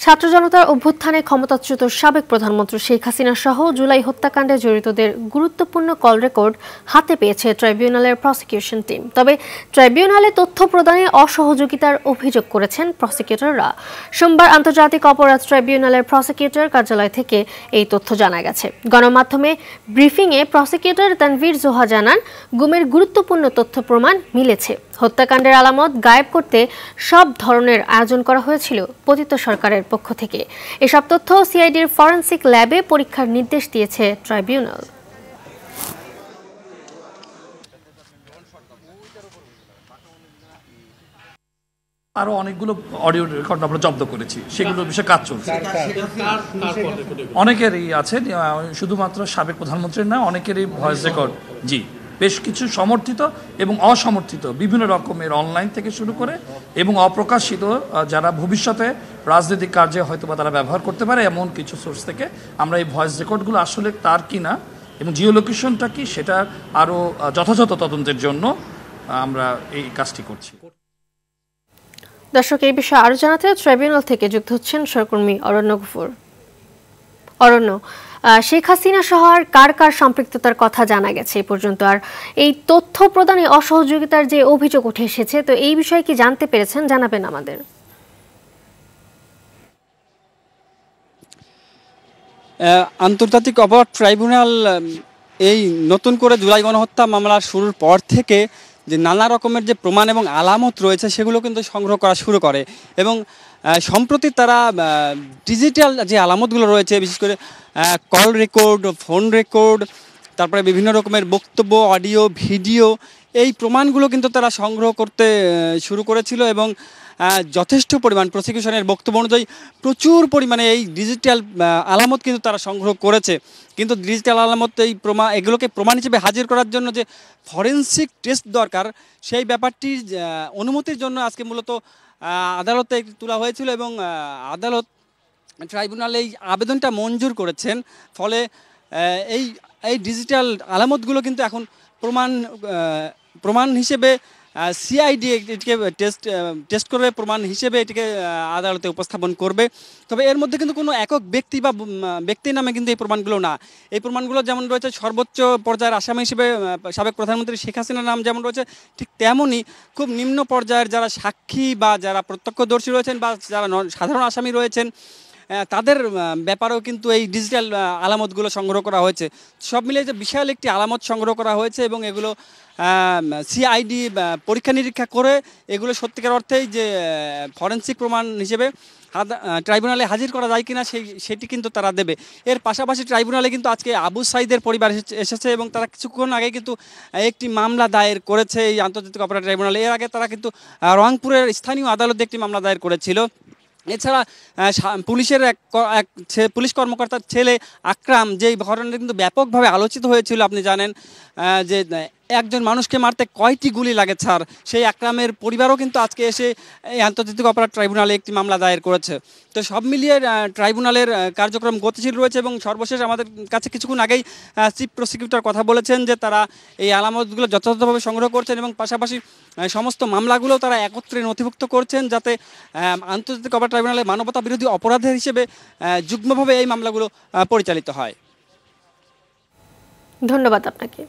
ছাত্র জনতার অভ্যুত্থানে ক্ষমতাচ্যুত সাবেক প্রধানমন্ত্রী শেখ হাসিনা সহ জুলাই হত্যাকাণ্ডে জড়িতদের গুরুত্বপূর্ণ কল রেকর্ড হাতে পেয়েছে ট্রাইব্যুনালের প্রসিকিউশন টিম। তবে ট্রাইব্যুনালে তথ্য প্রদানে অসহযোগিতার অভিযোগ করেছেন প্রসিকিউটররা। সোমবার আন্তর্জাতিক অপরাধ ট্রাইব্যুনালের প্রসিকিউটর কার্যালয় থেকে এই তথ্য জানা গেছে। গণমাধ্যমে ব্রিফিংয়ে প্রসিকিউটর তানভীর জোহা জানান, গুমের গুরুত্বপূর্ণ তথ্য প্রমাণ মিলেছে। হত্যাকাণ্ডের আলামত গায়েব করতে সব ধরনের আয়োজন করা হয়েছিল পতিত সরকারের পক্ষ থেকে। এসব তথ্য সিআইডির ফরেনসিক ল্যাবে পরীক্ষার নির্দেশ দিয়েছে ট্রাইব্যুনাল। আরো অনেকগুলো অডিও রেকর্ড আমরা জব্দ করেছি, সেগুলোর বিষয়ে কাজ চলছে। অনেকেরই আছে, শুধুমাত্র সাবেক প্রধানমন্ত্রীর না, অনেকেরই ভয়েস রেকর্ড জি বেশ কিছু সমর্থিত এবং অসমর্থিত বিভিন্ন রকমের অনলাইন থেকে শুরু করে এবং অপ্রকাশিত যারা ভবিষ্যতে রাজনৈতিক কার্যে হয়তো বা তারা ব্যবহার করতে পারে এমন কিছু সোর্স থেকে আমরা এই ভয়েস রেকর্ডগুলো আসলে তার কিনা এবং জিও লোকেশনটা কি সেটা আরও যথাযথ তদন্তের জন্য আমরা এই কাজটি করছি। দর্শক, এই বিষয়ে আরো জানাতে ট্রাইব্যুনাল থেকে যুক্ত হচ্ছেন সহকর্মী অরণ্য গফুর। অরণ্য, শেখ হাসিনা সহ আর কার কার সম্পৃক্ততার কথা জানা গেছে এ পর্যন্ত, আর এই তথ্য প্রদানে অসহযোগিতার যে অভিযোগ উঠে এসেছে, তো এই বিষয়ে কি জানতে পেরেছেন, জানাবেন আমাদের। আন্তর্জাতিক অপরাধ ট্রাইব্যুনাল এই নতুন করে জুলাই গণহত্যা মামলার শুরুর পর থেকে যে নানা রকমের যে প্রমাণ এবং আলামত রয়েছে সেগুলো কিন্তু সংগ্রহ করা শুরু করে এবং সম্প্রতি তারা ডিজিটাল যে আলামতগুলো রয়েছে, বিশেষ করে কল রেকর্ড, ফোন রেকর্ড, তারপরে বিভিন্ন রকমের বক্তব্য, অডিও, ভিডিও, এই প্রমাণগুলো কিন্তু তারা সংগ্রহ করতে শুরু করেছিল এবং যথেষ্ট পরিমাণ প্রসিকিউশনের বক্তব্য অনুযায়ী প্রচুর পরিমাণে এই ডিজিটাল আলামত কিন্তু তারা সংগ্রহ করেছে। কিন্তু ডিজিটাল আলামত এই এগুলোকে প্রমাণ হিসেবে হাজির করার জন্য যে ফরেনসিক টেস্ট দরকার, সেই ব্যাপারটির অনুমতির জন্য আজকে মূলত আদালতে তোলা হয়েছিল এবং আদালত ট্রাইব্যুনাল এই আবেদনটা মঞ্জুর করেছেন। ফলে এই ডিজিটাল আলামতগুলো কিন্তু এখন প্রমাণ হিসেবে সিআইডি এটিকে টেস্ট করবে, প্রমাণ হিসেবে এটিকে আদালতে উপস্থাপন করবে। তবে এর মধ্যে কিন্তু কোনো একক ব্যক্তি বা ব্যক্তির নামে কিন্তু এই প্রমাণগুলো না। এই প্রমাণগুলো যেমন রয়েছে সর্বোচ্চ পর্যায়ের আসামি হিসেবে সাবেক প্রধানমন্ত্রী শেখ হাসিনার নাম যেমন রয়েছে, ঠিক তেমনই খুব নিম্ন পর্যায়ের যারা সাক্ষী বা যারা প্রত্যক্ষদর্শী রয়েছেন বা যারা সাধারণ আসামি রয়েছেন তাদের ব্যাপারেও কিন্তু এই ডিজিটাল আলামতগুলো সংগ্রহ করা হয়েছে। সব মিলিয়ে যে বিশাল একটি আলামত সংগ্রহ করা হয়েছে এবং এগুলো সিআইডি পরীক্ষা নিরীক্ষা করে এগুলো সত্যিকার অর্থেই যে ফরেনসিক প্রমাণ হিসেবে ট্রাইব্যুনালে হাজির করা যায় কিনা সেটি কিন্তু তারা দেবে। এর পাশাপাশি ট্রাইব্যুনালে কিন্তু আজকে আবু সাঈদের পরিবার এসেছে এবং তারা কিছুক্ষণ আগে কিন্তু একটি মামলা দায়ের করেছে এই আন্তর্জাতিক অপরাধ ট্রাইব্যুনালে। এর আগে তারা কিন্তু রংপুরের স্থানীয় আদালতে একটি মামলা দায়ের করেছিল। এছাড়া পুলিশের পুলিশ কর্মকর্তার ছেলে আকরাম, যেই ঘটনাটা কিন্তু ব্যাপকভাবে আলোচিত হয়েছিল, আপনি জানেন যে একজন মানুষকে মারতে কয়টি গুলি লাগে স্যার, সেই আকরামের পরিবারও কিন্তু আজকে এসে এই আন্তর্জাতিক অপরাধ ট্রাইব্যুনালে একটি মামলা দায়ের করেছে। তো সব মিলিয়ে ট্রাইব্যুনালের কার্যক্রম গতিশীল রয়েছে এবং সর্বশেষ আমাদের কাছে কিছুক্ষণ আগেই চিফ প্রসিকিউটর কথা বলেছেন যে তারা এই আলামতগুলো যথাযথভাবে সংগ্রহ করছেন এবং পাশাপাশি সমস্ত মামলাগুলো তারা একত্রে নথিভুক্ত করছেন যাতে আন্তর্জাতিক অপরাধ ট্রাইব্যুনালে মানবতা বিরোধী অপরাধের হিসেবে যুগ্মভাবে এই মামলাগুলো পরিচালিত হয়। ধন্যবাদ আপনাকে।